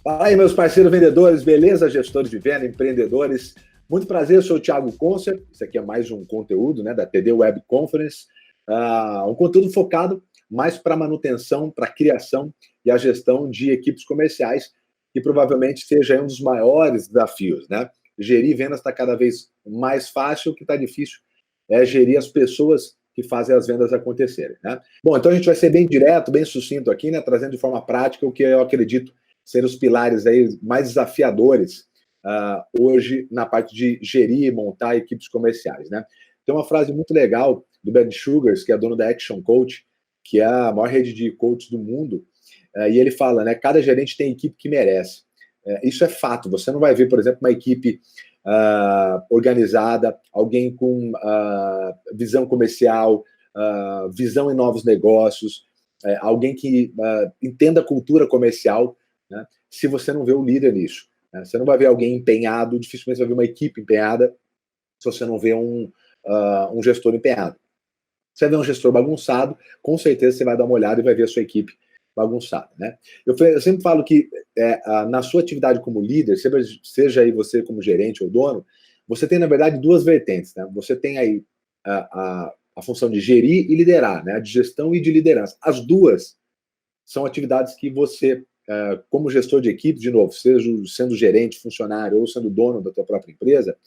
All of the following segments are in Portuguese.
Fala aí, meus parceiros vendedores, beleza? Gestores de venda, empreendedores. Muito prazer, eu sou o Thiago Concer. Isso aqui é mais um conteúdo, né, da TD Web Conference. Um conteúdo focado mais para manutenção, para criação e a gestão de equipes comerciais, que provavelmente seja um dos maiores desafios, né? Gerir vendas está cada vez mais fácil, o que está difícil é gerir as pessoas que fazem as vendas acontecerem, né? Bom, então a gente vai ser bem direto, bem sucinto aqui, né, trazendo de forma prática o que eu acredito ser os pilares aí mais desafiadores hoje na parte de gerir e montar equipes comerciais, né? Tem uma frase muito legal do Ben Sugars, que é dono da Action Coach, que é a maior rede de coaches do mundo, e ele fala, né, cada gerente tem a equipe que merece. Isso é fato, você não vai ver, por exemplo, uma equipe organizada, alguém com visão comercial, visão em novos negócios, alguém que entenda a cultura comercial, né, se você não vê o líder nisso. Né? Você não vai ver alguém empenhado, dificilmente você vai ver uma equipe empenhada se você não vê um gestor empenhado. Você vê um gestor bagunçado, com certeza você vai dar uma olhada e vai ver a sua equipe bagunçada, né? Eu sempre falo que na sua atividade como líder, seja aí você como gerente ou dono, você tem, na verdade, duas vertentes, né? Você tem aí a função de gerir e liderar, né? De gestão e de liderança. As duas são atividades que você, como gestor de equipe, de novo, seja sendo gerente, funcionário ou sendo dono da tua própria empresa,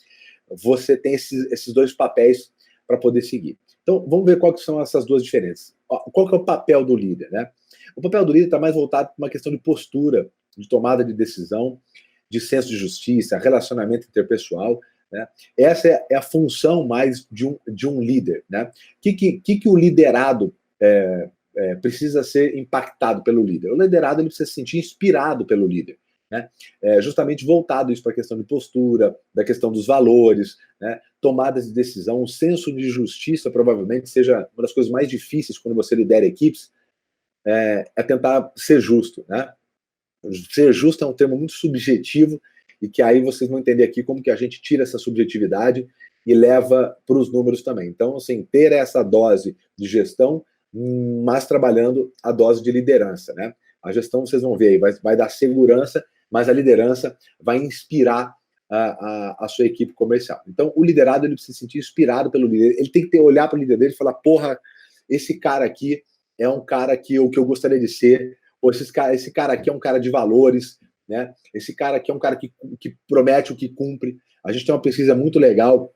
você tem esses dois papéis para poder seguir. Então, vamos ver quais são essas duas diferenças. Qual que é o papel do líder, né? O papel do líder está mais voltado para uma questão de postura, de tomada de decisão, de senso de justiça, relacionamento interpessoal, né? Essa é a função mais de um líder, né? O que o liderado precisa ser impactado pelo líder? O liderado ele precisa se sentir inspirado pelo líder, né? Justamente voltado isso para a questão de postura, da questão dos valores, né? Tomadas de decisão, um senso de justiça provavelmente seja uma das coisas mais difíceis quando você lidera equipes, tentar ser justo, né? Ser justo é um termo muito subjetivo e que aí vocês vão entender aqui como que a gente tira essa subjetividade e leva para os números também. Então, assim, ter essa dose de gestão, mas trabalhando a dose de liderança, né? A gestão, vocês vão ver aí, vai dar segurança, mas a liderança vai inspirar a sua equipe comercial. Então, o liderado, ele precisa se sentir inspirado pelo líder. Ele tem que olhar para o líder dele e falar, porra, esse cara aqui é um cara que eu gostaria de ser, ou esse cara aqui é um cara de valores, né? Esse cara aqui é um cara que promete o que cumpre. A gente tem uma pesquisa muito legal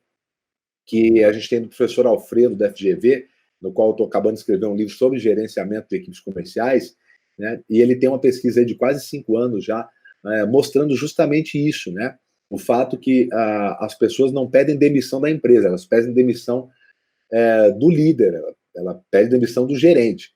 que a gente tem do professor Alfredo, da FGV, no qual eu estou acabando de escrever um livro sobre gerenciamento de equipes comerciais, né? E ele tem uma pesquisa de quase 5 anos já, mostrando justamente isso, né? O fato que as pessoas não pedem demissão da empresa, elas pedem demissão do líder, ela pede demissão do gerente.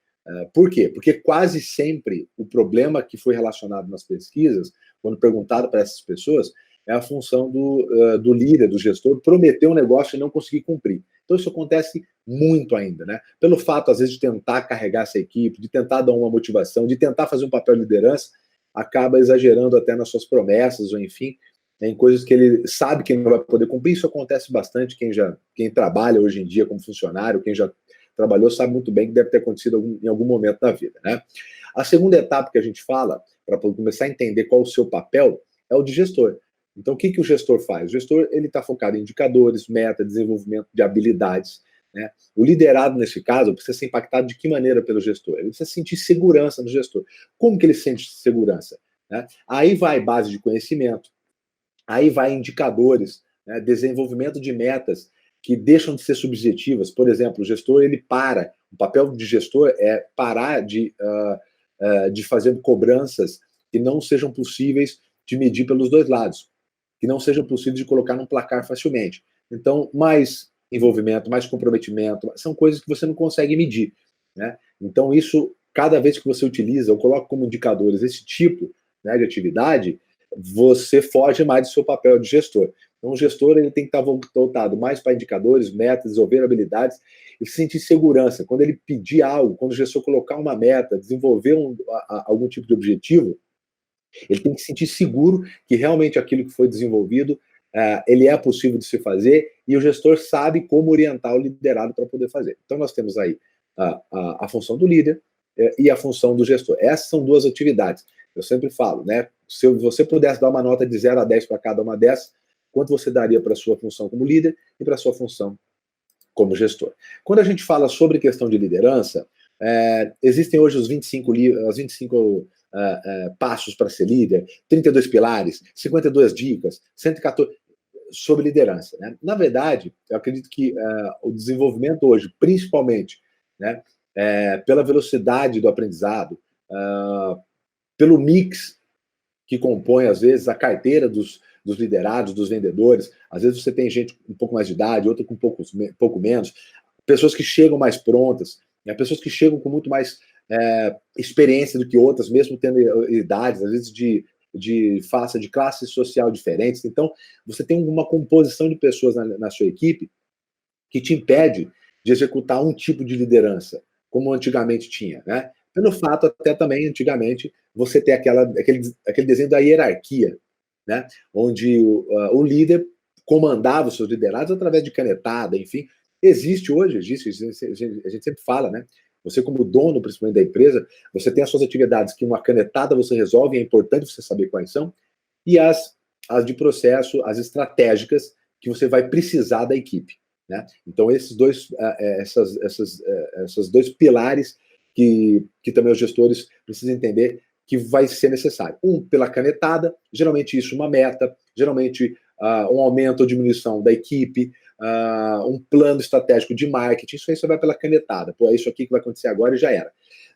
Por quê? Porque quase sempre o problema que foi relacionado nas pesquisas, quando perguntado para essas pessoas, é a função do líder, do gestor, prometer um negócio e não conseguir cumprir. Então isso acontece muito ainda, né? Pelo fato, às vezes, de tentar carregar essa equipe, de tentar dar uma motivação, de tentar fazer um papel de liderança, acaba exagerando até nas suas promessas, ou enfim, em coisas que ele sabe que não vai poder cumprir. Isso acontece bastante, quem trabalha hoje em dia como funcionário, quem já trabalhou, sabe muito bem que deve ter acontecido em algum momento da vida, né? A segunda etapa que a gente fala, para começar a entender qual o seu papel, é o de gestor. Então, o que o gestor faz? O gestor ele está focado em indicadores, meta, desenvolvimento de habilidades, né? O liderado, nesse caso, precisa ser impactado de que maneira pelo gestor? Ele precisa sentir segurança no gestor. Como que ele sente segurança? Né? Aí vai base de conhecimento, aí vai indicadores, né? Desenvolvimento de metas que deixam de ser subjetivas. Por exemplo, o gestor, o papel de gestor é parar de fazer cobranças que não sejam possíveis de medir pelos dois lados, que não sejam possíveis de colocar num placar facilmente. Então, mais envolvimento, mais comprometimento, são coisas que você não consegue medir, né? Então, isso, cada vez que você utiliza ou coloca como indicadores esse tipo, né, de atividade, você foge mais do seu papel de gestor. Então, o gestor ele tem que estar voltado mais para indicadores, metas, desenvolver habilidades e sentir segurança. Quando ele pedir algo, quando o gestor colocar uma meta, desenvolver algum tipo de objetivo, ele tem que se sentir seguro que realmente aquilo que foi desenvolvido ele é possível de se fazer e o gestor sabe como orientar o liderado para poder fazer. Então, nós temos aí a função do líder e a função do gestor. Essas são duas atividades. Eu sempre falo, né? Se você pudesse dar uma nota de 0 a 10 para cada uma dessas, quanto você daria para a sua função como líder e para a sua função como gestor? Quando a gente fala sobre questão de liderança, existem hoje os 25 passos para ser líder, 32 pilares, 52 dicas, 114 sobre liderança. Né? Na verdade, eu acredito que o desenvolvimento hoje, principalmente, né, pela velocidade do aprendizado, pelo mix que compõe, às vezes, a carteira dos liderados, dos vendedores. Às vezes você tem gente com um pouco mais de idade, outra com pouco menos, pessoas que chegam mais prontas, né? Pessoas que chegam com muito mais experiência do que outras, mesmo tendo idades, às vezes de classe social diferentes. Então, você tem uma composição de pessoas na sua equipe que te impede de executar um tipo de liderança, como antigamente tinha, né? Pelo fato, até também, antigamente, você ter aquele desenho da hierarquia, né? Onde o líder comandava os seus liderados através de canetada, enfim. Existe hoje, a gente sempre fala, né? Você, como dono, principalmente da empresa, você tem as suas atividades que uma canetada você resolve, é importante você saber quais são, e as de processo, as estratégicas, que você vai precisar da equipe. Né? Então, esses dois pilares que também os gestores precisam entender que vai ser necessário. Um, pela canetada, geralmente isso uma meta, geralmente um aumento ou diminuição da equipe, um plano estratégico de marketing, isso aí você vai pela canetada. Pô, é isso aqui que vai acontecer agora e já era.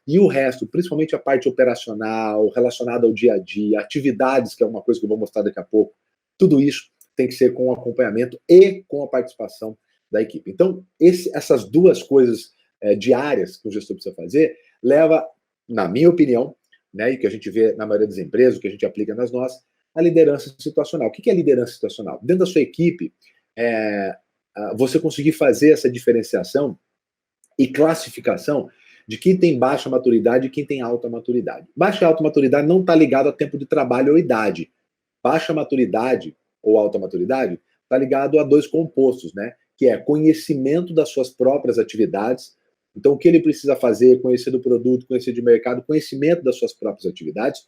E o resto, principalmente a parte operacional, relacionada ao dia a dia, atividades, que é uma coisa que eu vou mostrar daqui a pouco, tudo isso tem que ser com acompanhamento e com a participação da equipe. Então, essas duas coisas diárias que o gestor precisa fazer, leva, na minha opinião, né, e que a gente vê na maioria das empresas, o que a gente aplica nas nossas, a liderança situacional. O que é liderança situacional? Dentro da sua equipe, você conseguir fazer essa diferenciação e classificação de quem tem baixa maturidade e quem tem alta maturidade. Baixa e alta maturidade não está ligado a tempo de trabalho ou idade. Baixa maturidade ou alta maturidade está ligado a dois compostos, né? Que é conhecimento das suas próprias atividades. Então, o que ele precisa fazer, conhecer do produto, conhecer de mercado, conhecimento das suas próprias atividades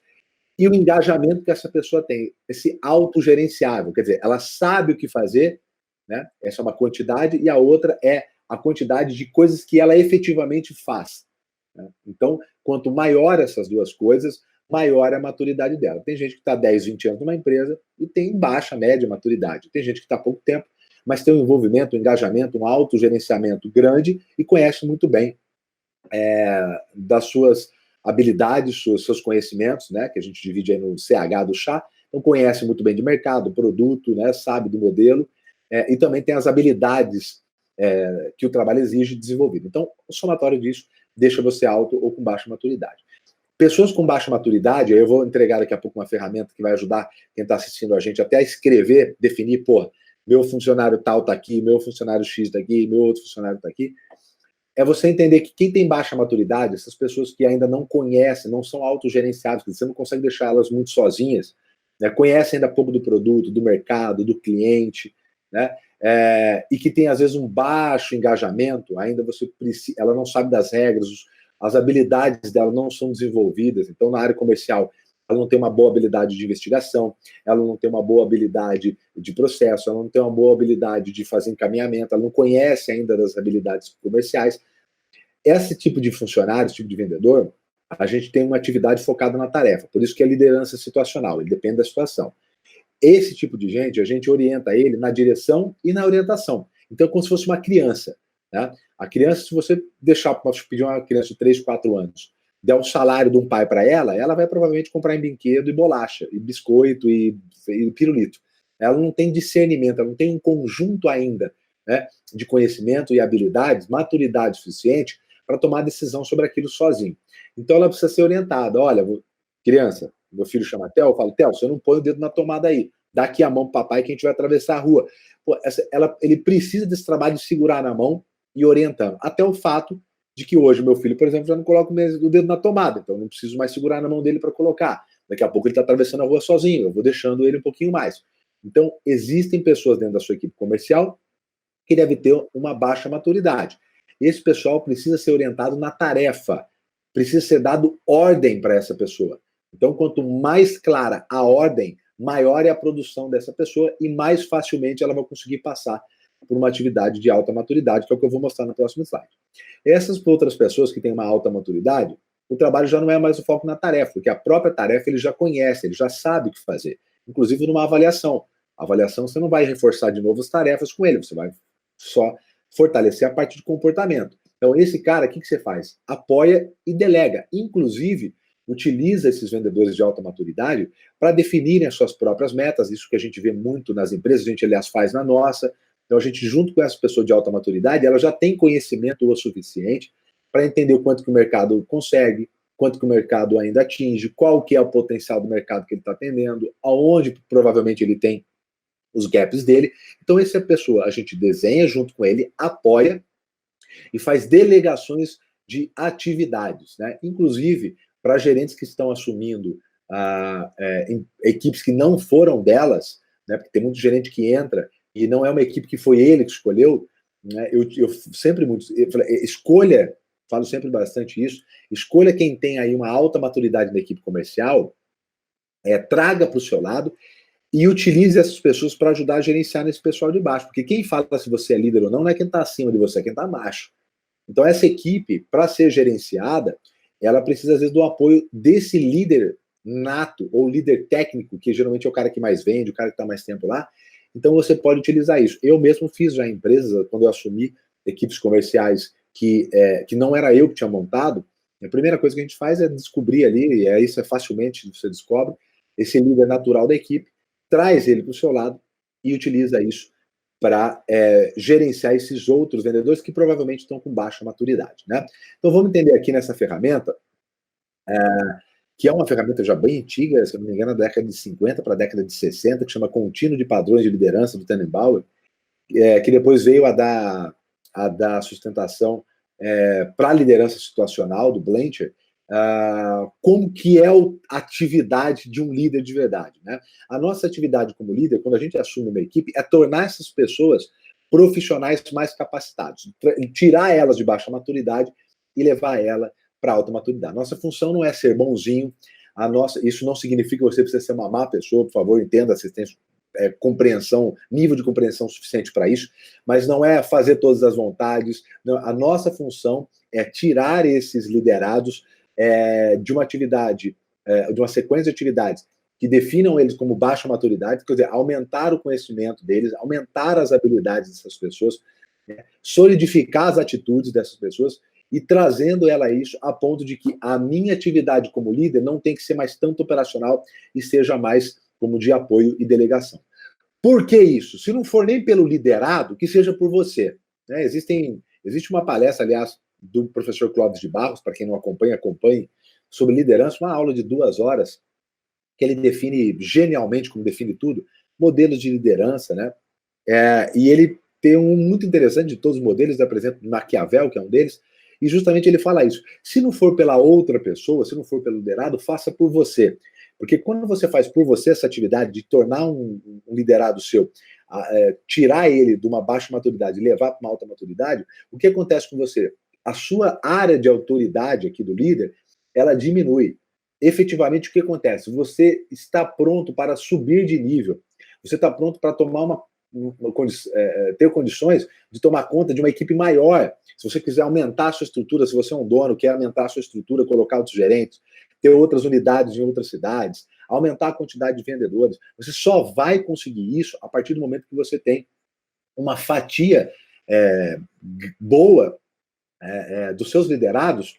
e o engajamento que essa pessoa tem, esse autogerenciável, quer dizer, ela sabe o que fazer, né? Essa é uma quantidade, e a outra é a quantidade de coisas que ela efetivamente faz. Né? Então, quanto maior essas duas coisas, maior é a maturidade dela. Tem gente que está 10, 20 anos numa empresa e tem baixa, média maturidade. Tem gente que está há pouco tempo, mas tem um envolvimento, um engajamento, um autogerenciamento grande e conhece muito bem das suas habilidades, seus conhecimentos, né, que a gente divide aí no CH do chá, então conhece muito bem de mercado, produto, né, sabe do modelo, e também tem as habilidades que o trabalho exige desenvolvido. Então, o somatório disso deixa você alto ou com baixa maturidade. Pessoas com baixa maturidade, eu vou entregar daqui a pouco uma ferramenta que vai ajudar quem está assistindo a gente até a escrever, definir, pô, meu funcionário tal está aqui, meu funcionário X está aqui, meu outro funcionário está aqui. É você entender que quem tem baixa maturidade, essas pessoas que ainda não conhecem, não são autogerenciadas, você não consegue deixar elas muito sozinhas, né, conhecem ainda pouco do produto, do mercado, do cliente, né, e que tem às vezes um baixo engajamento, ainda ela não sabe das regras, as habilidades dela não são desenvolvidas. Então, na área comercial, ela não tem uma boa habilidade de investigação, ela não tem uma boa habilidade de processo, ela não tem uma boa habilidade de fazer encaminhamento, ela não conhece ainda das habilidades comerciais. Esse tipo de funcionário, esse tipo de vendedor, a gente tem uma atividade focada na tarefa, por isso que é liderança situacional, ele depende da situação. Esse tipo de gente, a gente orienta ele na direção e na orientação. Então, é como se fosse uma criança. Né? A criança, se você pedir uma criança de 3, 4 anos, der um salário de um pai para ela, ela vai provavelmente comprar em brinquedo e bolacha, e biscoito e pirulito. Ela não tem discernimento, ela não tem um conjunto ainda, né, de conhecimento e habilidades, maturidade suficiente para tomar decisão sobre aquilo sozinho. Então ela precisa ser orientada. Olha, criança, meu filho chama Theo, eu falo, Theo, você não põe o dedo na tomada aí, dá aqui a mão pro papai que a gente vai atravessar a rua. Pô, ele precisa desse trabalho de segurar na mão e orientando. Até o fato de que hoje meu filho, por exemplo, já não coloca o dedo na tomada, então eu não preciso mais segurar na mão dele para colocar. Daqui a pouco ele está atravessando a rua sozinho, eu vou deixando ele um pouquinho mais. Então, existem pessoas dentro da sua equipe comercial que devem ter uma baixa maturidade. Esse pessoal precisa ser orientado na tarefa, precisa ser dado ordem para essa pessoa. Então, quanto mais clara a ordem, maior é a produção dessa pessoa e mais facilmente ela vai conseguir passar por uma atividade de alta maturidade, que é o que eu vou mostrar no próximo slide. Essas outras pessoas que têm uma alta maturidade, o trabalho já não é mais o foco na tarefa, porque a própria tarefa ele já conhece, ele já sabe o que fazer. Inclusive numa avaliação. A avaliação você não vai reforçar de novo as tarefas com ele, você vai só fortalecer a parte de comportamento. Então, esse cara, o que você faz? Apoia e delega. Inclusive, utiliza esses vendedores de alta maturidade para definirem as suas próprias metas, isso que a gente vê muito nas empresas, a gente, aliás, faz na nossa. Então, a gente, junto com essa pessoa de alta maturidade, ela já tem conhecimento o suficiente para entender o quanto que o mercado consegue, quanto que o mercado ainda atinge, qual que é o potencial do mercado que ele está atendendo, aonde provavelmente ele tem os gaps dele. Então, essa pessoa, a gente desenha junto com ele, apoia e faz delegações de atividades, né? Inclusive, para gerentes que estão assumindo equipes que não foram delas, né? Porque tem muito gerente que entra e não é uma equipe que foi ele que escolheu, né? Eu sempre escolha, falo sempre bastante isso, escolha quem tem aí uma alta maturidade na equipe comercial, traga para o seu lado e utilize essas pessoas para ajudar a gerenciar nesse pessoal de baixo. Porque quem fala se você é líder ou não é quem está acima de você, é quem está abaixo. Então, essa equipe, para ser gerenciada, ela precisa, às vezes, do apoio desse líder nato, ou líder técnico, que geralmente é o cara que mais vende, o cara que está mais tempo lá. Então, você pode utilizar isso. Eu mesmo fiz já empresas, quando eu assumi equipes comerciais que não era eu que tinha montado, a primeira coisa que a gente faz é descobrir ali, e isso facilmente você descobre, esse líder natural da equipe, traz ele para o seu lado e utiliza isso para gerenciar esses outros vendedores que provavelmente estão com baixa maturidade, né? Então, vamos entender aqui nessa ferramenta, que é uma ferramenta já bem antiga, se não me engano, da década de 50 para a década de 60, que chama Contínuo de Padrões de Liderança, do Tannenbaum, que depois veio a dar sustentação para a liderança situacional, do Blanchard, como que é a atividade de um líder de verdade, né? A nossa atividade como líder, quando a gente assume uma equipe, é tornar essas pessoas profissionais mais capacitados, tirar elas de baixa maturidade e levar ela para alta maturidade. Nossa função não é ser bonzinho, isso não significa que você precisa ser uma má pessoa, por favor, entenda, vocês têm compreensão, nível de compreensão suficiente para isso, mas não é fazer todas as vontades. Não, a nossa função é tirar esses liderados de uma atividade, de uma sequência de atividades que definam eles como baixa maturidade, quer dizer, aumentar o conhecimento deles, aumentar as habilidades dessas pessoas, né, solidificar as atitudes dessas pessoas e trazendo ela a isso a ponto de que a minha atividade como líder não tem que ser mais tanto operacional e seja mais como de apoio e delegação. Por que isso? Se não for nem pelo liderado, que seja por você, né? Existe uma palestra, aliás, do professor Clóvis de Barros, para quem não acompanha, acompanhe, sobre liderança, uma aula de 2 horas, que ele define genialmente, como define tudo, modelos de liderança, né? E ele tem um muito interessante de todos os modelos, ele apresenta Maquiavel, que é um deles, e justamente ele fala isso. Se não for pela outra pessoa, se não for pelo liderado, faça por você. Porque quando você faz por você essa atividade de tornar um liderado seu, tirar ele de uma baixa maturidade e levar para uma alta maturidade, o que acontece com você? A sua área de autoridade aqui do líder, ela diminui. Efetivamente, o que acontece? Você está pronto para subir de nível. Você está pronto para tomar ter condições de tomar conta de uma equipe maior. Se você quiser aumentar a sua estrutura, se você é um dono, quer aumentar a sua estrutura, colocar outros gerentes, ter outras unidades em outras cidades, aumentar a quantidade de vendedores, você só vai conseguir isso a partir do momento que você tem uma fatia boa dos seus liderados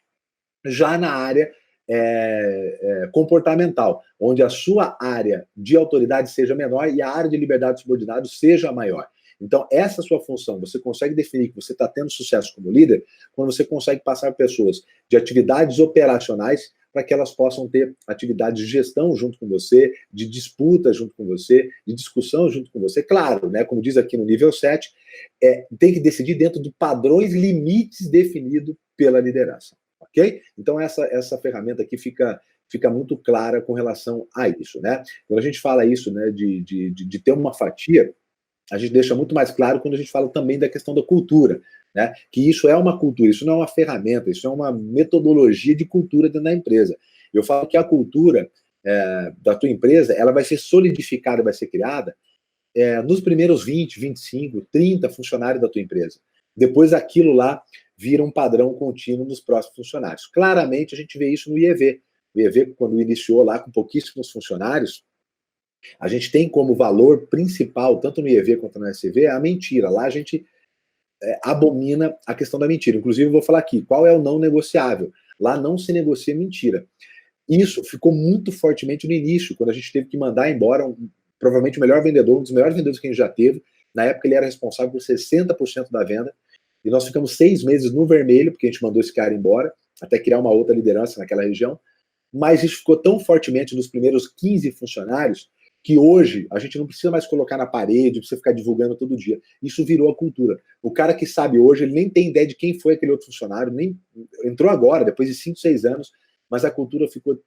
já na área comportamental, onde a sua área de autoridade seja menor e a área de liberdade subordinado seja maior. Então, essa sua função, você consegue definir que você está tendo sucesso como líder quando você consegue passar pessoas de atividades operacionais para que elas possam ter atividades de gestão junto com você, de disputa junto com você, de discussão junto com você. Claro, né, como diz aqui no nível 7, tem que decidir dentro de padrões, limites definidos pela liderança. Ok? Então, essa ferramenta aqui fica muito clara com relação a isso, né? Quando a gente fala isso, né, de ter uma fatia, a gente deixa muito mais claro quando a gente fala também da questão da cultura, né? Que isso é uma cultura, isso não é uma ferramenta, isso é uma metodologia de cultura dentro da empresa. Eu falo que a cultura da tua empresa, ela vai ser solidificada, vai ser criada nos primeiros 20, 25, 30 funcionários da tua empresa. Depois aquilo lá vira um padrão contínuo nos próximos funcionários. Claramente a gente vê isso no IEV. O IEV, quando iniciou lá com pouquíssimos funcionários, a gente tem como valor principal, tanto no IEV quanto no SV, a mentira. Lá a gente abomina a questão da mentira. Inclusive, eu vou falar aqui, qual é o não negociável? Lá não se negocia mentira. Isso ficou muito fortemente no início, quando a gente teve que mandar embora provavelmente o melhor vendedor, um dos melhores vendedores que a gente já teve. Na época ele era responsável por 60% da venda, e nós ficamos 6 meses no vermelho, porque a gente mandou esse cara embora, até criar uma outra liderança naquela região, mas isso ficou tão fortemente nos primeiros 15 funcionários, que hoje a gente não precisa mais colocar na parede, precisa ficar divulgando todo dia. Isso virou a cultura. O cara que sabe hoje, ele nem tem ideia de quem foi aquele outro funcionário, nem entrou agora, depois de 5, 6 anos, mas a cultura ficou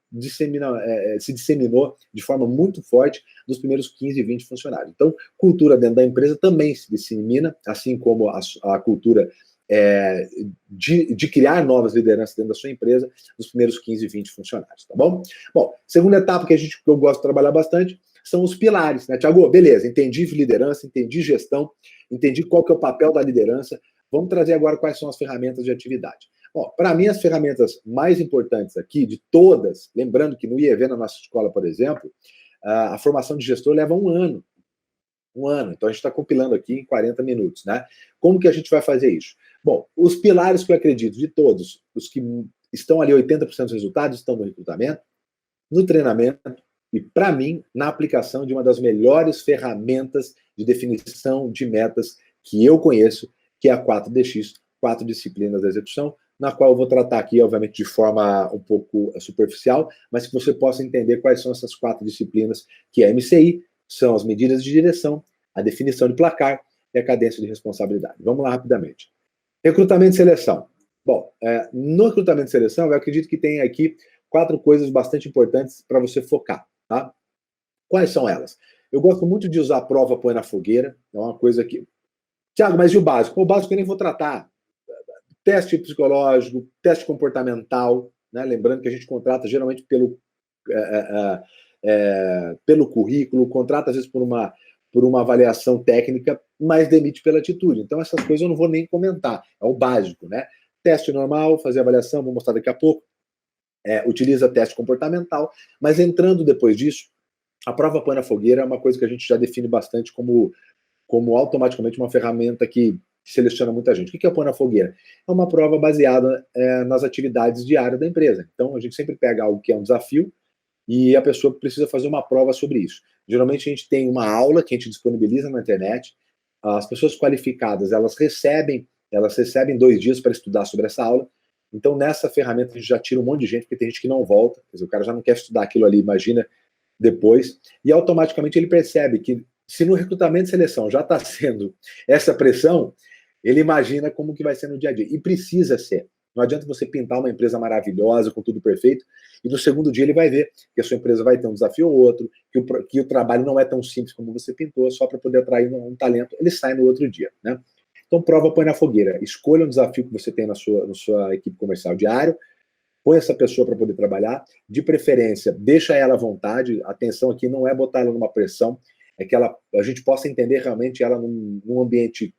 se disseminou de forma muito forte nos primeiros 15, 20 funcionários. Então, cultura dentro da empresa também se dissemina, assim como a cultura de criar novas lideranças dentro da sua empresa nos primeiros 15, 20 funcionários, tá bom? Bom, segunda etapa que eu gosto de trabalhar bastante são os pilares, né, Tiago? Beleza, entendi liderança, entendi gestão, entendi qual que é o papel da liderança. Vamos trazer agora quais são as ferramentas de atividade. Bom, para mim, as ferramentas mais importantes aqui, de todas, lembrando que no IEV, na nossa escola, por exemplo, a formação de gestor leva um ano. Um ano. Então, a gente está compilando aqui em 40 minutos, né? Como que a gente vai fazer isso? Bom, os pilares que eu acredito de todos, os que estão ali 80% dos resultados, estão no recrutamento, no treinamento e, para mim, na aplicação de uma das melhores ferramentas de definição de metas que eu conheço, que é a 4DX, 4 disciplinas da execução, na qual eu vou tratar aqui, obviamente, de forma um pouco superficial, mas que você possa entender quais são essas 4 disciplinas, que é a MCI, são as medidas de direção, a definição de placar e a cadência de responsabilidade. Vamos lá rapidamente. Recrutamento e seleção. Bom, no recrutamento e seleção, eu acredito que tem aqui 4 coisas bastante importantes para você focar, tá? Quais são elas? Eu gosto muito de usar a prova põe na fogueira, é uma coisa que... Tiago, mas e o básico? O básico eu nem vou tratar. Teste psicológico, teste comportamental, né? Lembrando que a gente contrata geralmente pelo currículo, contrata às vezes por uma avaliação técnica, mas demite pela atitude. Então essas coisas eu não vou nem comentar, é o básico, né? Teste normal, fazer avaliação, vou mostrar daqui a pouco, utiliza teste comportamental, mas entrando depois disso, a prova põe na fogueira é uma coisa que a gente já define bastante como automaticamente uma ferramenta que seleciona muita gente. O que é pôr na fogueira? É uma prova baseada nas atividades diárias da empresa. Então, a gente sempre pega algo que é um desafio e a pessoa precisa fazer uma prova sobre isso. Geralmente, a gente tem uma aula que a gente disponibiliza na internet. As pessoas qualificadas, elas recebem 2 dias para estudar sobre essa aula. Então, nessa ferramenta, a gente já tira um monte de gente, porque tem gente que não volta. Quer dizer, o cara já não quer estudar aquilo ali, imagina, depois. E automaticamente ele percebe que se no recrutamento e seleção já está sendo essa pressão, ele imagina como que vai ser no dia a dia. E precisa ser. Não adianta você pintar uma empresa maravilhosa, com tudo perfeito, e no segundo dia ele vai ver que a sua empresa vai ter um desafio ou outro, que o trabalho não é tão simples como você pintou, só para poder atrair um talento, ele sai no outro dia, né? Então, prova põe na fogueira. Escolha um desafio que você tem na sua equipe comercial diário, põe essa pessoa para poder trabalhar, de preferência, deixa ela à vontade, a atenção aqui não é botar ela numa pressão, é que a gente possa entender realmente ela num ambiente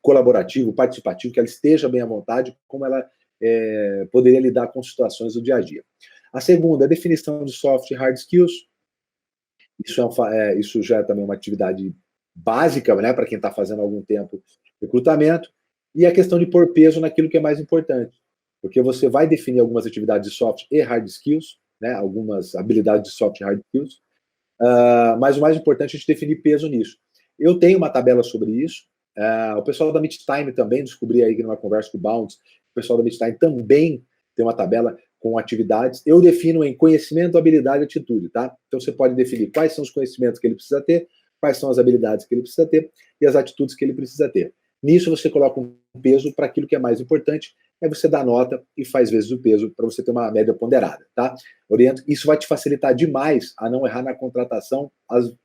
colaborativo, participativo, que ela esteja bem à vontade, como ela poderia lidar com situações do dia a dia. A segunda, a definição de soft e hard skills. Isso já é também uma atividade básica, né, para quem está fazendo há algum tempo recrutamento. E a questão de pôr peso naquilo que é mais importante. Porque você vai definir algumas atividades de soft e hard skills, né, algumas habilidades de soft e hard skills, mas o mais importante é a gente definir peso nisso. Eu tenho uma tabela sobre isso. O pessoal da Meet Time também, descobri aí que numa conversa com o Bounds, o pessoal da Meet Time também tem uma tabela com atividades. Eu defino em conhecimento, habilidade e atitude, tá? Então você pode definir quais são os conhecimentos que ele precisa ter, quais são as habilidades que ele precisa ter e as atitudes que ele precisa ter. Nisso você coloca um peso para aquilo que é mais importante, você dá nota e faz vezes o peso para você ter uma média ponderada, tá? Oriento, isso vai te facilitar demais a não errar na contratação,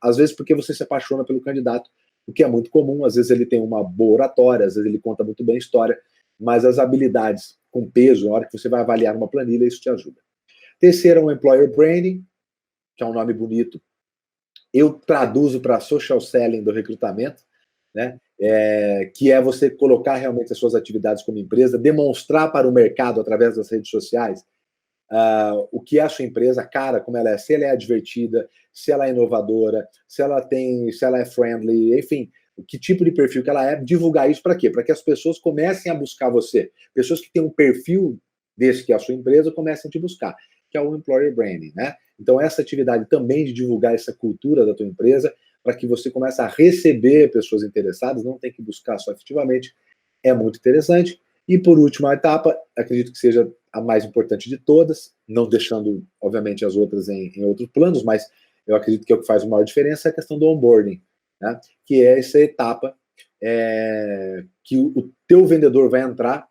às vezes porque você se apaixona pelo candidato, o que é muito comum, às vezes ele tem uma boa oratória, às vezes ele conta muito bem a história, mas as habilidades com peso, na hora que você vai avaliar uma planilha, isso te ajuda. Terceiro, o employer branding, que é um nome bonito, eu traduzo para social selling do recrutamento, né? Que é você colocar realmente as suas atividades como empresa, demonstrar para o mercado através das redes sociais o que é a sua empresa, cara, como ela é, se ela é divertida, se ela é inovadora, se ela é friendly, enfim, que tipo de perfil que ela é, divulgar isso para quê? Para que as pessoas comecem a buscar você. Pessoas que têm um perfil desse que é a sua empresa comecem a te buscar, que é o employer branding, né? Então, essa atividade também de divulgar essa cultura da tua empresa, para que você comece a receber pessoas interessadas, não tem que buscar só efetivamente, é muito interessante. E por último, a etapa, acredito que seja a mais importante de todas, não deixando, obviamente, as outras em outros planos, mas eu acredito que é o que faz a maior diferença, é a questão do onboarding, né? Que é essa etapa que o teu vendedor vai entrar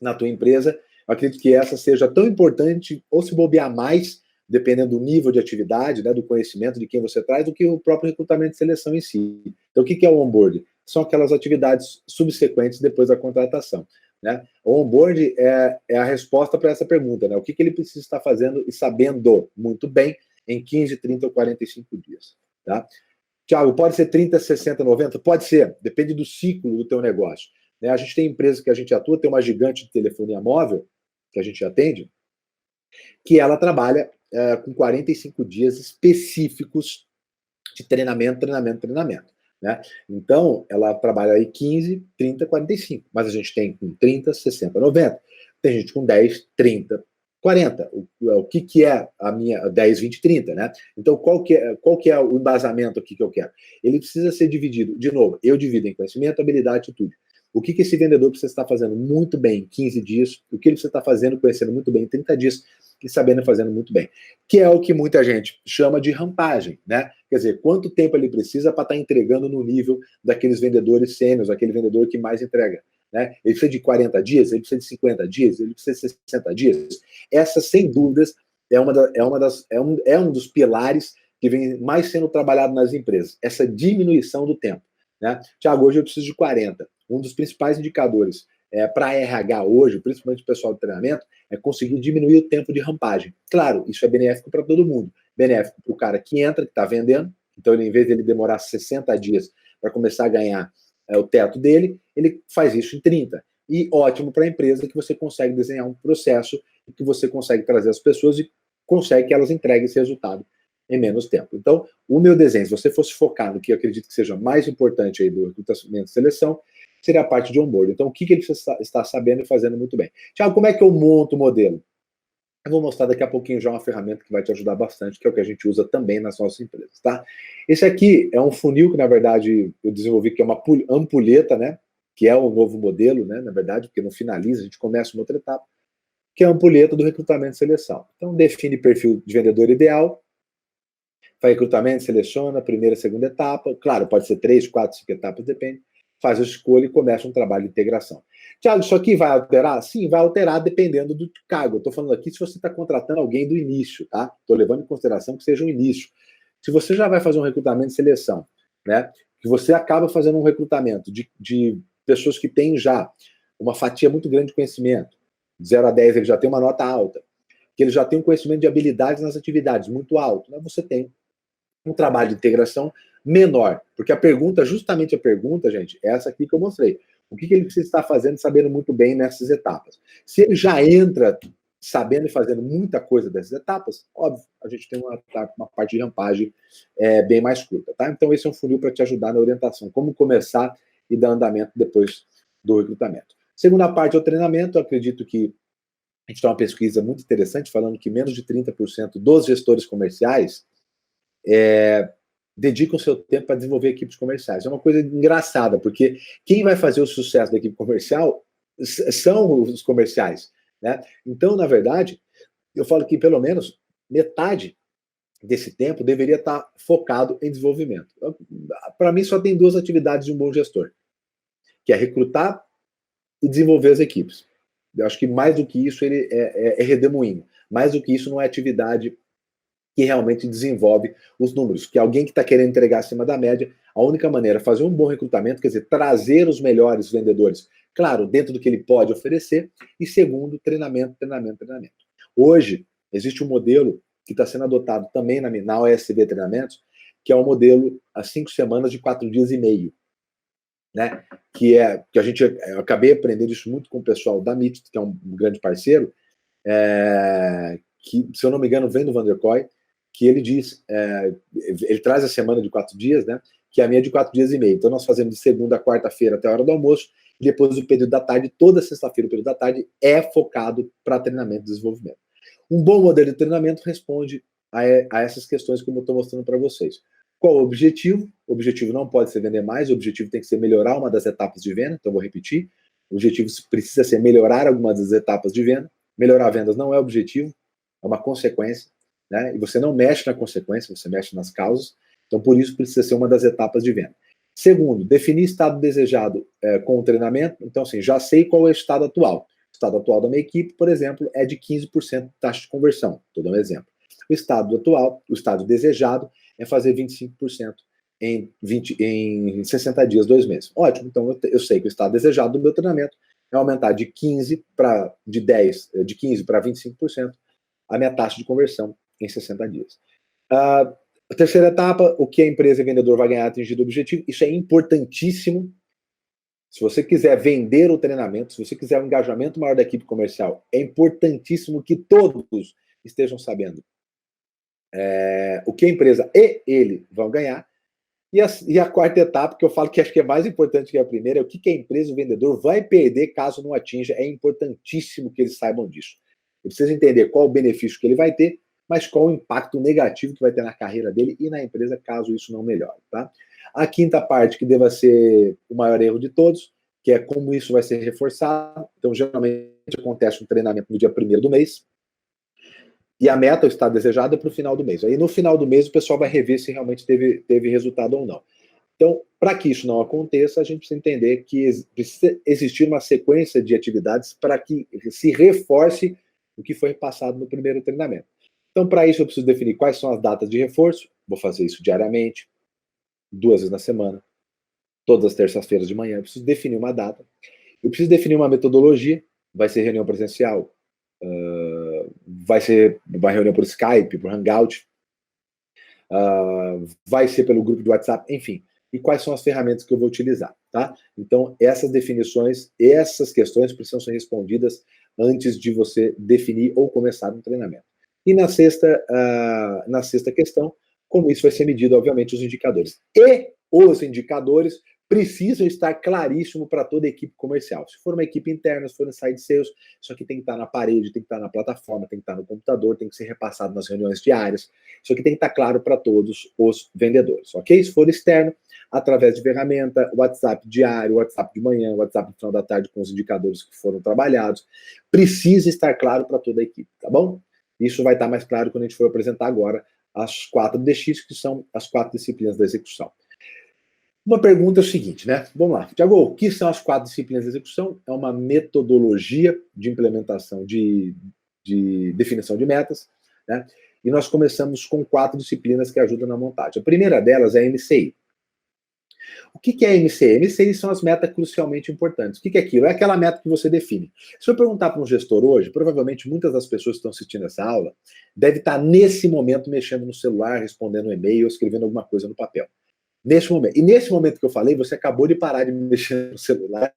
na tua empresa. Eu acredito que essa seja tão importante, ou se bobear mais, dependendo do nível de atividade, né, do conhecimento de quem você traz, do que o próprio recrutamento de seleção em si. Então, o que é o onboarding? São aquelas atividades subsequentes depois da contratação. Né? O onboarding é a resposta para essa pergunta, né? O que ele precisa estar fazendo e sabendo muito bem em 15, 30 ou 45 dias. Tá? Tiago, pode ser 30, 60, 90? Pode ser, depende do ciclo do teu negócio. Né? A gente tem empresas que a gente atua, tem uma gigante de telefonia móvel, que a gente atende, que ela trabalha com 45 dias específicos de treinamento. Né? Então, ela trabalha aí 15, 30, 45. Mas a gente tem com 30, 60, 90. Tem gente com 10, 30, 40. O que é a minha 10, 20, 30, né? Então, qual que é o embasamento aqui que eu quero? Ele precisa ser dividido, de novo, eu divido em conhecimento, habilidade e atitude. O que esse vendedor precisa estar fazendo muito bem em 15 dias, o que ele precisa estar fazendo, conhecendo muito bem em 30 dias e sabendo fazendo muito bem. Que é o que muita gente chama de rampagem, né? Quer dizer, quanto tempo ele precisa para estar entregando no nível daqueles vendedores sênios, aquele vendedor que mais entrega. Né? Ele precisa de 40 dias, ele precisa de 50 dias, ele precisa de 60 dias. Essa, sem dúvidas, é um dos pilares que vem mais sendo trabalhado nas empresas, essa diminuição do tempo. Né? Tiago, hoje eu preciso de 40. Um dos principais indicadores para RH hoje, principalmente o pessoal do treinamento, é conseguir diminuir o tempo de rampagem. Claro, isso é benéfico para todo mundo. Benéfico para o cara que entra, que está vendendo, então ele, em vez de ele demorar 60 dias para começar a ganhar o teto dele, ele faz isso em 30. E ótimo para a empresa que você consegue desenhar um processo e que você consegue trazer as pessoas e consegue que elas entreguem esse resultado em menos tempo. Então, o meu desenho, se você fosse focar no que eu acredito que seja mais importante aí do recrutamento e seleção, seria a parte de onboarding. Então, o que ele está sabendo e fazendo muito bem. Tiago, como é que eu monto o modelo? Eu vou mostrar daqui a pouquinho já uma ferramenta que vai te ajudar bastante, que é o que a gente usa também nas nossas empresas, tá? Esse aqui é um funil que, na verdade, eu desenvolvi, que é uma ampulheta, né? Que é o novo modelo, né? Na verdade, porque não finaliza, a gente começa uma outra etapa, que é a ampulheta do recrutamento e seleção. Então, define perfil de vendedor ideal, faz recrutamento, seleciona, primeira, segunda etapa, claro, pode ser 3, 4, 5 etapas, depende, faz a escolha e começa um trabalho de integração. Tiago, isso aqui vai alterar? Sim, vai alterar dependendo do cargo. Eu estou falando aqui se você está contratando alguém do início, tá? Estou levando em consideração que seja o início. Se você já vai fazer um recrutamento de seleção, né? Que você acaba fazendo um recrutamento de pessoas que têm já uma fatia muito grande de conhecimento, de 0 a 10 ele já tem uma nota alta, que ele já tem um conhecimento de habilidades nas atividades muito alto, né? Você tem um trabalho de integração menor. Porque a pergunta, justamente a pergunta, gente, é essa aqui que eu mostrei. O que ele precisa estar fazendo, sabendo muito bem nessas etapas? Se ele já entra sabendo e fazendo muita coisa dessas etapas, óbvio, a gente tem uma parte de rampagem bem mais curta, tá? Então, esse é um funil para te ajudar na orientação, como começar e dar andamento depois do recrutamento. Segunda parte é o treinamento. Eu acredito que a gente tem uma pesquisa muito interessante falando que menos de 30% dos gestores comerciais dedicam seu tempo para desenvolver equipes comerciais. É uma coisa engraçada, porque quem vai fazer o sucesso da equipe comercial são os comerciais, né? Então, na verdade, eu falo que pelo menos metade desse tempo deveria estar focado em desenvolvimento. Para mim, só tem duas atividades de um bom gestor, que é recrutar e desenvolver as equipes. Eu acho que mais do que isso ele é redemoinho. Mais do que isso não é atividade que realmente desenvolve os números. Que alguém que está querendo entregar acima da média, a única maneira é fazer um bom recrutamento, quer dizer, trazer os melhores vendedores, claro, dentro do que ele pode oferecer, e segundo, treinamento. Hoje, existe um modelo que está sendo adotado também na OSV Treinamentos, que é o modelo a 5 semanas de 4 dias e meio. Né? Que eu acabei aprendendo isso muito com o pessoal da MIT, que é um grande parceiro, que, se eu não me engano, vem do Van der Kooi, que ele diz, ele traz a semana de 4 dias, né? Que a minha é de 4 dias e meio. Então, nós fazemos de segunda a quarta-feira até a hora do almoço, e depois o período da tarde, toda sexta-feira, o período da tarde é focado para treinamento e desenvolvimento. Um bom modelo de treinamento responde a essas questões que eu estou mostrando para vocês. Qual o objetivo? O objetivo não pode ser vender mais, o objetivo tem que ser melhorar uma das etapas de venda, então vou repetir. O objetivo precisa ser melhorar algumas das etapas de venda. Melhorar vendas não é o objetivo, é uma consequência, né? E você não mexe na consequência, você mexe nas causas. Então, por isso, precisa ser uma das etapas de venda. Segundo, definir estado desejado com o treinamento. Então, assim, já sei qual é o estado atual. O estado atual da minha equipe, por exemplo, é de 15% de taxa de conversão. Estou dando um exemplo. O estado atual, o estado desejado, é fazer 25% em 60 dias, 2 meses. Ótimo, então eu sei que o estado desejado do meu treinamento é aumentar de 15 para 25% a minha taxa de conversão em 60 dias. A terceira etapa, o que a empresa e o vendedor vai ganhar atingido o objetivo, isso é importantíssimo. Se você quiser vender o treinamento, se você quiser um engajamento maior da equipe comercial, é importantíssimo que todos estejam sabendo o que a empresa e ele vão ganhar. E a quarta etapa, que eu falo que acho que é mais importante que a primeira, é o que a empresa e o vendedor vai perder caso não atinja. É importantíssimo que eles saibam disso. Ele precisa entender qual o benefício que ele vai ter, mas qual o impacto negativo que vai ter na carreira dele e na empresa caso isso não melhore. Tá? A quinta parte, que deva ser o maior erro de todos, que é como isso vai ser reforçado. Então, geralmente acontece um treinamento no dia 1º do mês, e a meta, o estado desejado, é para o final do mês. Aí, no final do mês, o pessoal vai rever se realmente teve resultado ou não. Então, para que isso não aconteça, a gente precisa entender que precisa existir uma sequência de atividades para que se reforce o que foi passado no primeiro treinamento. Então, para isso, eu preciso definir quais são as datas de reforço. Vou fazer isso diariamente, 2 vezes na semana, todas as terças-feiras de manhã. Eu preciso definir uma data. Eu preciso definir uma metodologia. Vai ser reunião presencial, vai ser uma reunião por Skype, por Hangout, vai ser pelo grupo de WhatsApp, enfim. E quais são as ferramentas que eu vou utilizar, tá? Então, essas definições, essas questões precisam ser respondidas antes de você definir ou começar um treinamento. E na sexta questão, como isso vai ser medido, obviamente, os indicadores. E os indicadores precisam estar claríssimo para toda a equipe comercial. Se for uma equipe interna, se for no side sales, isso aqui tem que estar na parede, tem que estar na plataforma, tem que estar no computador, tem que ser repassado nas reuniões diárias. Isso aqui tem que estar claro para todos os vendedores, ok? Se for externo, através de ferramenta, WhatsApp diário, WhatsApp de manhã, WhatsApp no final da tarde com os indicadores que foram trabalhados, precisa estar claro para toda a equipe, tá bom? Isso vai estar mais claro quando a gente for apresentar agora as 4 DX, que são as 4 disciplinas da execução. Uma pergunta é o seguinte, né? Vamos lá. Tiago, o que são as 4 disciplinas de execução? É uma metodologia de implementação de definição de metas, né? E nós começamos com 4 disciplinas que ajudam na montagem. A primeira delas é a MCI. O que é a MCI? MCI são as metas crucialmente importantes. O que é aquilo? É aquela meta que você define. Se eu perguntar para um gestor hoje, provavelmente muitas das pessoas que estão assistindo essa aula devem estar nesse momento mexendo no celular, respondendo um e-mail, escrevendo alguma coisa no papel. Nesse momento. E nesse momento que eu falei, você acabou de parar de mexer no celular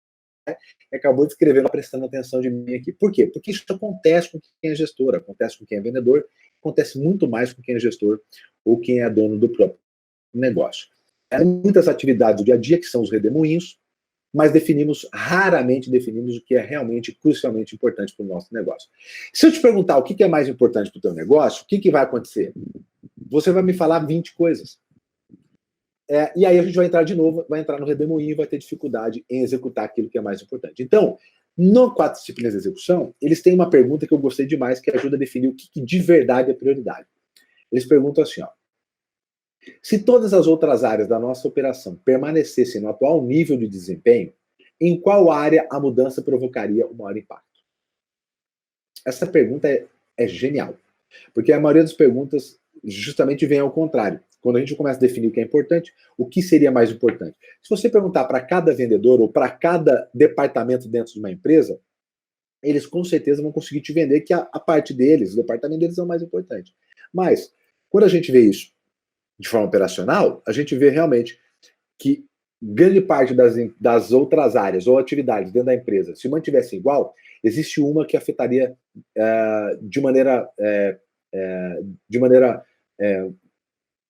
e acabou de escrever, prestando atenção de mim aqui. Por quê? Porque isso acontece com quem é gestor, acontece com quem é vendedor, acontece muito mais com quem é gestor ou quem é dono do próprio negócio. Há muitas atividades do dia a dia que são os redemoinhos, mas raramente definimos o que é realmente, crucialmente importante para o nosso negócio. Se eu te perguntar o que é mais importante para o teu negócio, o que vai acontecer? Você vai me falar 20 coisas. E aí a gente vai entrar de novo, vai entrar no redemoinho e vai ter dificuldade em executar aquilo que é mais importante. Então, no 4 disciplinas de execução, eles têm uma pergunta que eu gostei demais, que ajuda a definir o que de verdade é prioridade. Eles perguntam assim, ó: se todas as outras áreas da nossa operação permanecessem no atual nível de desempenho, em qual área a mudança provocaria o maior impacto? Essa pergunta é genial, porque a maioria das perguntas justamente vem ao contrário. Quando a gente começa a definir o que é importante, o que seria mais importante? Se você perguntar para cada vendedor ou para cada departamento dentro de uma empresa, eles com certeza vão conseguir te vender que a parte deles, o departamento deles é o mais importante. Mas, quando a gente vê isso de forma operacional, a gente vê realmente que grande parte das outras áreas ou atividades dentro da empresa, se mantivesse igual, existe uma que afetaria de maneira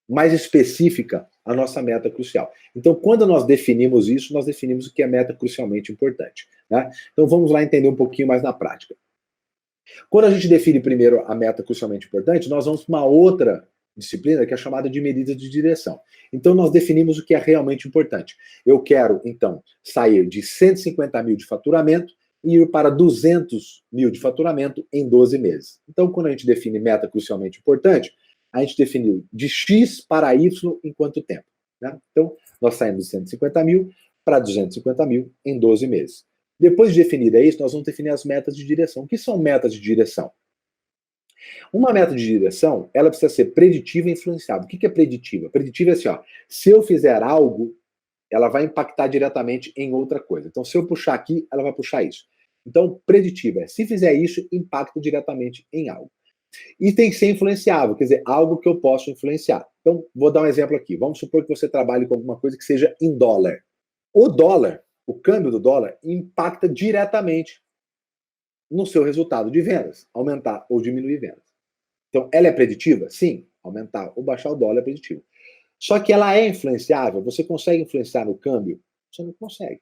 mais específica a nossa meta crucial. Então, quando nós definimos isso, nós definimos o que é meta crucialmente importante. Né? Então, vamos lá entender um pouquinho mais na prática. Quando a gente define primeiro a meta crucialmente importante, nós vamos para uma outra disciplina que é chamada de medida de direção. Então, nós definimos o que é realmente importante. Eu quero, então, sair de 150 mil de faturamento e ir para 200 mil de faturamento em 12 meses. Então, quando a gente define meta crucialmente importante, a gente definiu de X para Y em quanto tempo. Né? Então, nós saímos de 150 mil para 250 mil em 12 meses. Depois de definir isso, nós vamos definir as metas de direção. O que são metas de direção? Uma meta de direção, ela precisa ser preditiva e influenciável. O que é preditiva? Preditiva é assim, ó, se eu fizer algo, ela vai impactar diretamente em outra coisa. Então, se eu puxar aqui, ela vai puxar isso. Então, preditiva é, se fizer isso, impacta diretamente em algo. E tem que ser influenciável, quer dizer, algo que eu posso influenciar. Então, vou dar um exemplo aqui. Vamos supor que você trabalhe com alguma coisa que seja em dólar. O dólar, o câmbio do dólar, impacta diretamente no seu resultado de vendas, aumentar ou diminuir vendas. Então, ela é preditiva? Sim, aumentar ou baixar o dólar é preditivo. Só que ela é influenciável? Você consegue influenciar no câmbio? Você não consegue.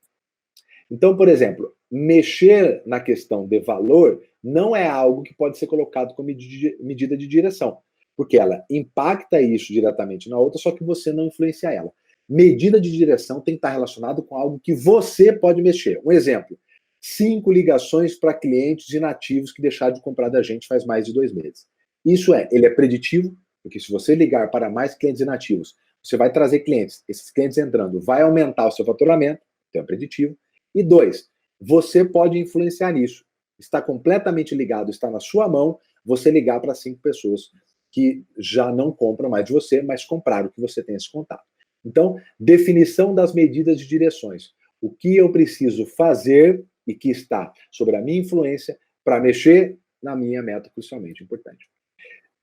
Então, por exemplo, mexer na questão de valor não é algo que pode ser colocado como medida de direção, porque ela impacta isso diretamente na outra, só que você não influencia ela. Medida de direção tem que estar relacionado com algo que você pode mexer. Um exemplo, 5 ligações para clientes inativos que deixaram de comprar da gente faz mais de 2 meses. Isso ele é preditivo, porque se você ligar para mais clientes inativos, você vai trazer clientes, esses clientes entrando, vai aumentar o seu faturamento, então é preditivo. E 2, você pode influenciar nisso. Está completamente ligado, está na sua mão, você ligar para 5 pessoas que já não compram mais de você, mas compraram que você tem esse contato. Então, definição das medidas de direções. O que eu preciso fazer e que está sobre a minha influência para mexer na minha meta crucialmente importante.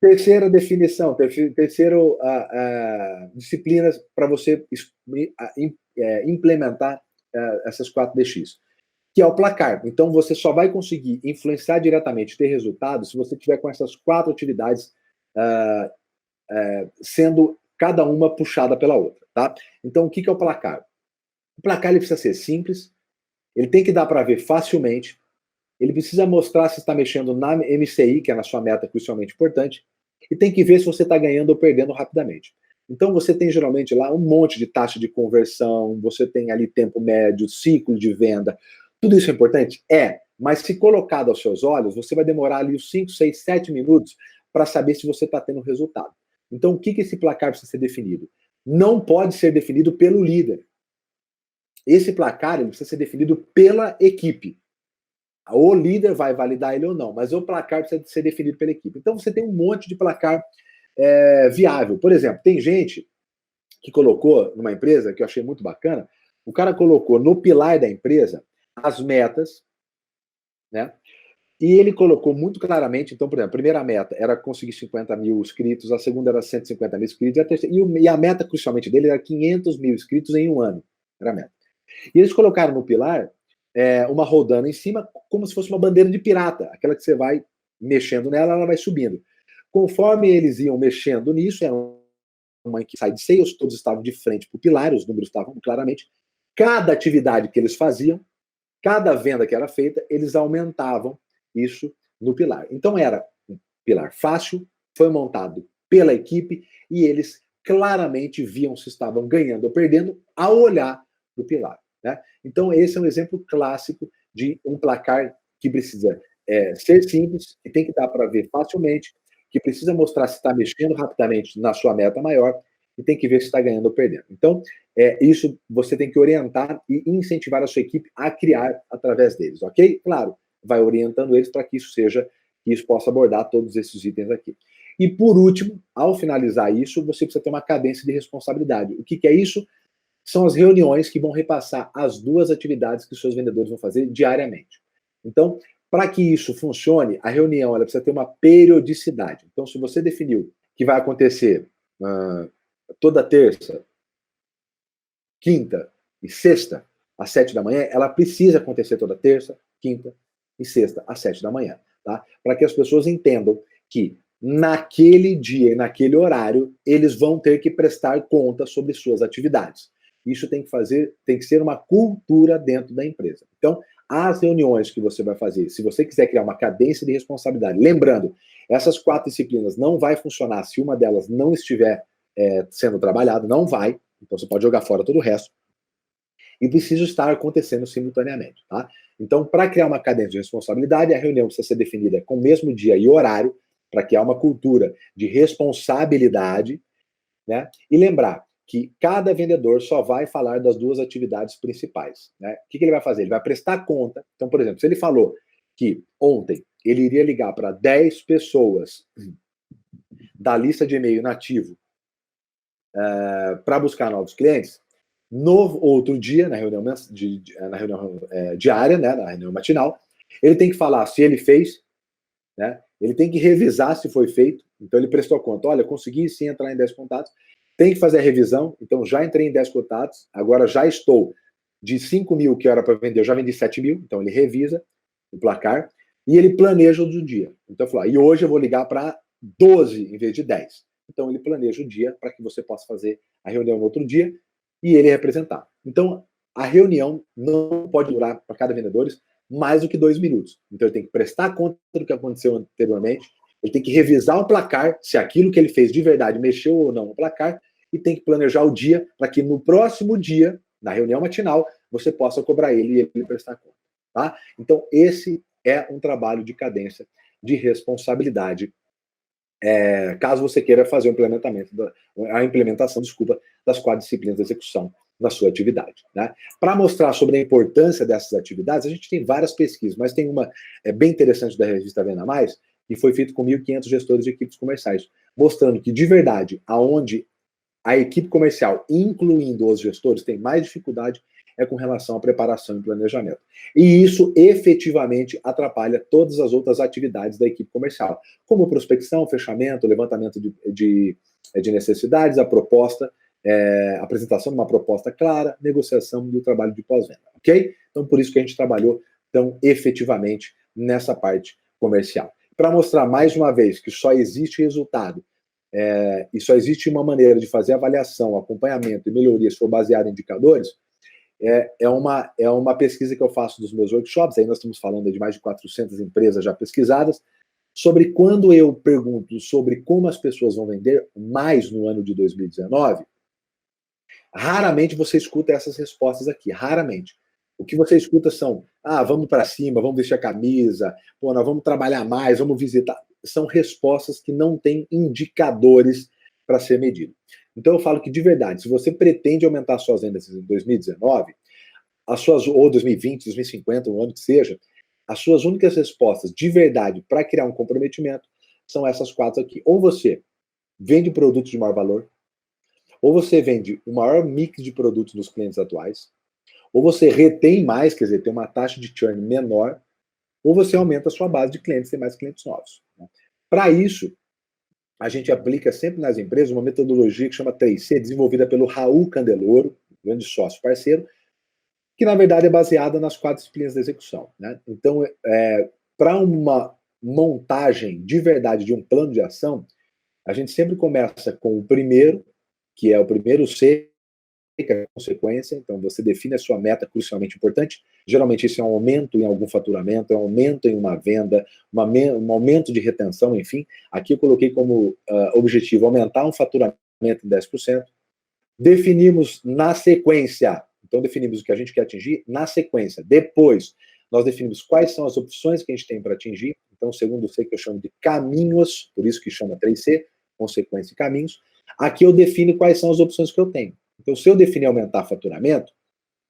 Terceira definição, terceiro disciplinas para você implementar essas 4 DX, que é o placar. Então, você só vai conseguir influenciar diretamente, ter resultados, se você tiver com essas 4 atividades sendo cada uma puxada pela outra. Tá? Então, o que é o placar? O placar ele precisa ser simples, ele tem que dar para ver facilmente, ele precisa mostrar se está mexendo na MCI, que é na sua meta crucialmente importante, e tem que ver se você está ganhando ou perdendo rapidamente. Então, você tem geralmente lá um monte de taxa de conversão, você tem ali tempo médio, ciclo de venda. Tudo isso é importante? É, mas se colocado aos seus olhos, você vai demorar ali os 5, 6, 7 minutos para saber se você está tendo resultado. Então, o que esse placar precisa ser definido? Não pode ser definido pelo líder. Esse placar ele precisa ser definido pela equipe. O líder vai validar ele ou não, mas o placar precisa ser definido pela equipe. Então, você tem um monte de placar viável. Por exemplo, tem gente que colocou numa empresa, que eu achei muito bacana, o cara colocou no pilar da empresa as metas, né? E ele colocou muito claramente, então, por exemplo, a primeira meta era conseguir 50 mil inscritos, a segunda era 150 mil inscritos, e a terceira, e a meta crucialmente dele era 500 mil inscritos em um ano. Era a meta. E eles colocaram no pilar uma rodana em cima, como se fosse uma bandeira de pirata, aquela que você vai mexendo nela, ela vai subindo. Conforme eles iam mexendo nisso, era uma inside sales, todos estavam de frente para o pilar, os números estavam claramente. Cada atividade que eles faziam, cada venda que era feita, eles aumentavam isso no pilar. Então era um pilar fácil, foi montado pela equipe e eles claramente viam se estavam ganhando ou perdendo ao olhar do pilar. Né? Então esse é um exemplo clássico de um placar que precisa ser simples, que tem que dar para ver facilmente, que precisa mostrar se está mexendo rapidamente na sua meta maior e tem que ver se está ganhando ou perdendo. Então, isso você tem que orientar e incentivar a sua equipe a criar através deles, ok? Claro, vai orientando eles para que isso possa abordar todos esses itens aqui. E por último, ao finalizar isso, você precisa ter uma cadência de responsabilidade. O que é isso? São as reuniões que vão repassar as 2 atividades que os seus vendedores vão fazer diariamente. Então, Para que isso funcione, a reunião ela precisa ter uma periodicidade. Então, se você definiu que vai acontecer toda terça, quinta e sexta, às 7 da manhã, ela precisa acontecer toda terça, quinta e sexta, às 7 da manhã. Tá? Para que as pessoas entendam que naquele dia e naquele horário, eles vão ter que prestar conta sobre suas atividades. Isso tem que ser uma cultura dentro da empresa. Então, as reuniões que você vai fazer, se você quiser criar uma cadência de responsabilidade, lembrando, essas 4 disciplinas não vai funcionar se uma delas não estiver sendo trabalhada, não vai, então você pode jogar fora todo o resto, e precisa estar acontecendo simultaneamente, tá? Então, para criar uma cadência de responsabilidade, a reunião precisa ser definida com o mesmo dia e horário, para criar uma cultura de responsabilidade, né? E lembrar que cada vendedor só vai falar das 2 atividades principais, né? O que ele vai fazer? Ele vai prestar conta. Então, por exemplo, se ele falou que ontem ele iria ligar para 10 pessoas da lista de e-mail nativo para buscar novos clientes, no outro dia, na reunião diária, né, na reunião matinal, ele tem que falar se ele fez, né? Ele tem que revisar se foi feito. Então, ele prestou conta. Olha, consegui sim entrar em 10 contatos. Tem que fazer a revisão. Então, já entrei em 10 contatos. Agora, já estou de 5 mil que era para vender, eu já vendi 7 mil. Então, ele revisa o placar e ele planeja o dia. Então, eu falo, e hoje eu vou ligar para 12 em vez de 10. Então, ele planeja o dia para que você possa fazer a reunião no outro dia e ele representar. Então, a reunião não pode durar para cada vendedor mais do que 2 minutos. Então, ele tem que prestar conta do que aconteceu anteriormente, ele tem que revisar o placar, se aquilo que ele fez de verdade mexeu ou não no placar, e tem que planejar o dia para que no próximo dia, na reunião matinal, você possa cobrar ele e ele prestar conta. Tá? Então, esse é um trabalho de cadência, de responsabilidade, caso você queira fazer a implementação das 4 disciplinas de execução na sua atividade. Né? Para mostrar sobre a importância dessas atividades, a gente tem várias pesquisas, mas tem uma bem interessante da revista Venda Mais, que foi feita com 1.500 gestores de equipes comerciais, mostrando que, de verdade, aonde a equipe comercial, incluindo os gestores, tem mais dificuldade com relação à preparação e planejamento. E isso efetivamente atrapalha todas as outras atividades da equipe comercial, como prospecção, fechamento, levantamento de necessidades, a proposta, apresentação de uma proposta clara, negociação e o trabalho de pós-venda, ok? Então, por isso que a gente trabalhou tão efetivamente nessa parte comercial. Para mostrar mais uma vez que só existe resultado e só existe uma maneira de fazer avaliação, acompanhamento e melhoria se for baseado em indicadores, é uma pesquisa que eu faço dos meus workshops, aí nós estamos falando de mais de 400 empresas já pesquisadas, sobre quando eu pergunto sobre como as pessoas vão vender mais no ano de 2019, raramente você escuta essas respostas aqui, raramente. O que você escuta são, vamos para cima, vamos vestir a camisa, nós vamos trabalhar mais, vamos visitar. São respostas que não têm indicadores para ser medido. Então eu falo que, de verdade, se você pretende aumentar suas vendas em 2019, ou 2020, 2050, o ano que seja, as suas únicas respostas de verdade para criar um comprometimento são essas 4 aqui. Ou você vende produtos de maior valor, ou você vende o maior mix de produtos dos clientes atuais, ou você retém mais, quer dizer, tem uma taxa de churn menor, ou você aumenta a sua base de clientes, tem mais clientes novos. Para isso, a gente aplica sempre nas empresas uma metodologia que chama 3C, desenvolvida pelo Raul Candeloro, grande sócio parceiro, que na verdade é baseada nas 4 disciplinas da execução. Né? Então, para uma montagem de verdade de um plano de ação, a gente sempre começa com o primeiro, que é o primeiro C, que é a consequência. Então, você define a sua meta crucialmente importante. Geralmente, isso é um aumento em algum faturamento, é um aumento em uma venda, um aumento de retenção, enfim. Aqui eu coloquei como objetivo aumentar um faturamento em 10%. Definimos na sequência. Então, definimos o que a gente quer atingir na sequência. Depois, nós definimos quais são as opções que a gente tem para atingir. Então, segundo o C, que eu chamo de caminhos, por isso que chama 3C, consequência e caminhos. Aqui eu defino quais são as opções que eu tenho. Então, se eu definir aumentar faturamento,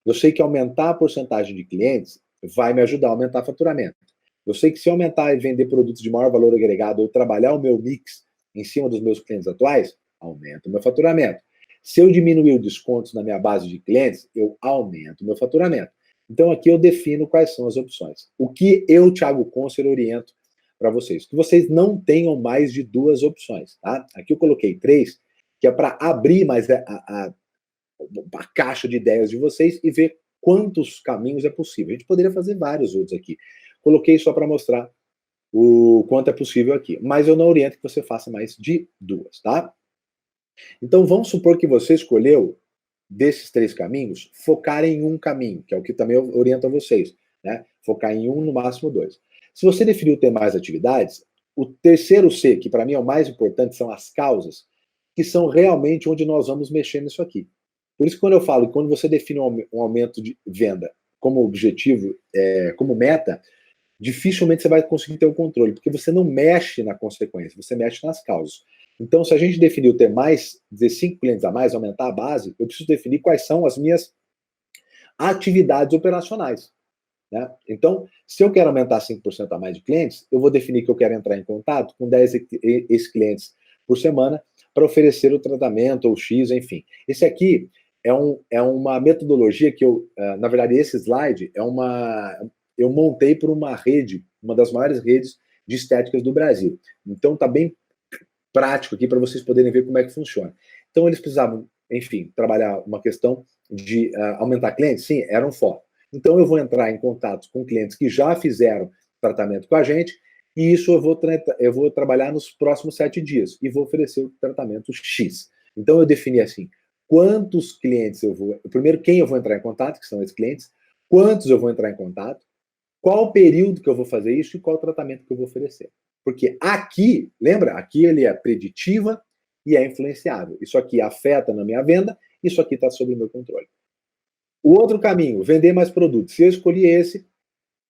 eu sei que aumentar a porcentagem de clientes vai me ajudar a aumentar faturamento. Eu sei que se eu aumentar e vender produtos de maior valor agregado ou trabalhar o meu mix em cima dos meus clientes atuais, aumenta o meu faturamento. Se eu diminuir os descontos na minha base de clientes, eu aumento o meu faturamento. Então, aqui eu defino quais são as opções. O que eu, Thiago Concer, oriento para vocês? Que vocês não tenham mais de 2 opções, tá? Aqui eu coloquei 3, que é para abrir mais a caixa de ideias de vocês e ver quantos caminhos é possível. A gente poderia fazer vários outros aqui. Coloquei só para mostrar o quanto é possível aqui. Mas eu não oriento que você faça mais de 2, tá? Então, vamos supor que você escolheu, desses 3 caminhos, focar em um caminho, que é o que também eu oriento a vocês, né? Focar em um, no máximo 2. Se você definiu ter mais atividades, o terceiro C, que para mim é o mais importante, são as causas, que são realmente onde nós vamos mexer nisso aqui. Por isso, quando eu falo que quando você define um aumento de venda como objetivo, como meta, dificilmente você vai conseguir ter o controle, porque você não mexe na consequência, você mexe nas causas. Então, se a gente definiu ter mais, dizer 5 clientes a mais, aumentar a base, eu preciso definir quais são as minhas atividades operacionais, né? Então, se eu quero aumentar 5% a mais de clientes, eu vou definir que eu quero entrar em contato com 10 ex-clientes por semana para oferecer o tratamento ou X, enfim. Esse aqui é uma metodologia que eu, na verdade, esse slide eu montei por uma rede, uma das maiores redes de estéticas do Brasil. Então, está bem prático aqui para vocês poderem ver como é que funciona. Então, eles precisavam, enfim, trabalhar uma questão de aumentar clientes? Sim, era um foco. Então, eu vou entrar em contato com clientes que já fizeram tratamento com a gente, e isso eu vou trabalhar nos próximos 7 dias, e vou oferecer o tratamento X. Então, eu defini assim, quantos clientes eu vou... Primeiro, quem eu vou entrar em contato, que são esses clientes, quantos eu vou entrar em contato, qual o período que eu vou fazer isso e qual o tratamento que eu vou oferecer. Porque aqui, lembra? Aqui ele é preditiva e é influenciável. Isso aqui afeta na minha venda, isso aqui está sob o meu controle. O outro caminho, vender mais produtos. Se eu escolhi esse,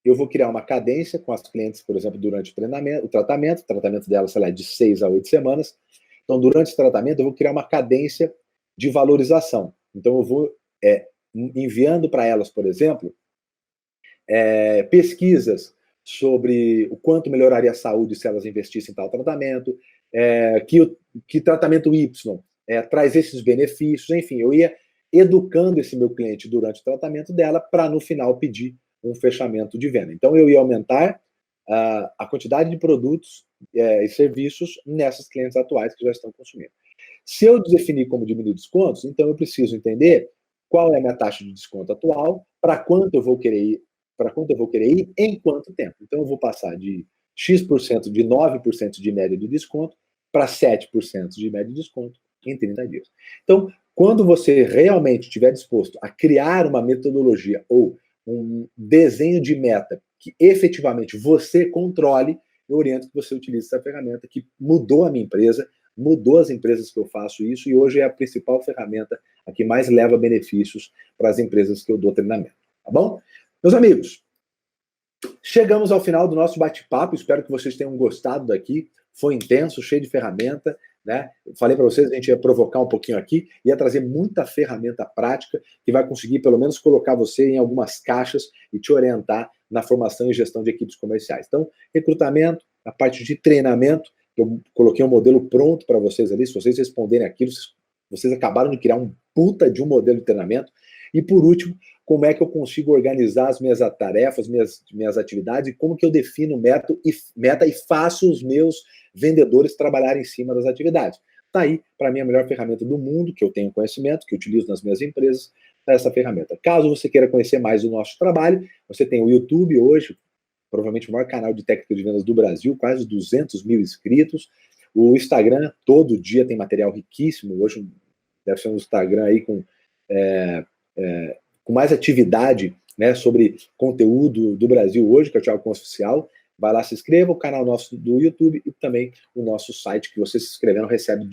eu vou criar uma cadência com as clientes, por exemplo, durante o tratamento dela, sei lá, de 6 a 8 semanas. Então, durante o tratamento, eu vou criar uma cadência de valorização. Então, eu vou enviando para elas, por exemplo, pesquisas sobre o quanto melhoraria a saúde se elas investissem em tal tratamento, que tratamento Y traz esses benefícios, enfim, eu ia educando esse meu cliente durante o tratamento dela para, no final, pedir um fechamento de venda. Então, eu ia aumentar a quantidade de produtos e serviços nessas clientes atuais que já estão consumindo. Se eu definir como diminuir descontos, então eu preciso entender qual é a minha taxa de desconto atual, para quanto eu vou querer ir, em quanto tempo. Então, eu vou passar de X%, de 9% de média de desconto, para 7% de média de desconto em 30 dias. Então, quando você realmente estiver disposto a criar uma metodologia ou um desenho de meta que efetivamente você controle, eu oriento que você utilize essa ferramenta que mudou a minha empresa, mudou as empresas que eu faço isso e hoje é a principal ferramenta, a que mais leva benefícios para as empresas que eu dou treinamento. Tá bom? Meus amigos, chegamos ao final do nosso bate-papo. Espero que vocês tenham gostado daqui. Foi intenso, cheio de ferramenta, né? Falei para vocês que a gente ia provocar um pouquinho aqui, ia trazer muita ferramenta prática que vai conseguir, pelo menos, colocar você em algumas caixas e te orientar na formação e gestão de equipes comerciais. Então, recrutamento, a parte de treinamento, eu coloquei um modelo pronto para vocês ali. Se vocês responderem aquilo, vocês acabaram de criar um puta de um modelo de treinamento. E, por último, como é que eu consigo organizar as minhas tarefas, minhas atividades, e como que eu defino meta e faço os meus vendedores trabalharem em cima das atividades. Está aí, para mim, a melhor ferramenta do mundo, que eu tenho conhecimento, que eu utilizo nas minhas empresas, é essa ferramenta. Caso você queira conhecer mais do nosso trabalho, você tem o YouTube hoje, provavelmente o maior canal de técnica de vendas do Brasil, quase 200 mil inscritos. O Instagram, todo dia tem material riquíssimo. Hoje deve ser um Instagram aí com mais atividade, né, sobre conteúdo do Brasil hoje, que é o Thiago Conce Oficial. Vai lá, se inscreva, o canal nosso do YouTube e também o nosso site, que você se inscrevendo recebe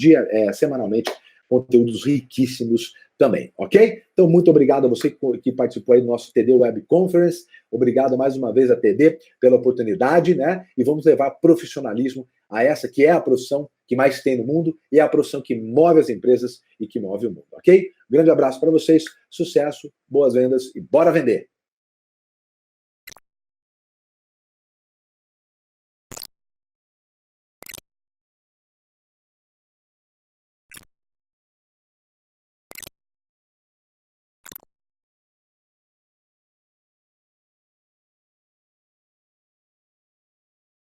semanalmente conteúdos riquíssimos também, ok? Então, muito obrigado a você que participou aí do nosso TD Web Conference. Obrigado mais uma vez a TD pela oportunidade, né? E vamos levar profissionalismo a essa que é a profissão que mais tem no mundo e é a profissão que move as empresas e que move o mundo, ok? Um grande abraço para vocês, sucesso, boas vendas e bora vender!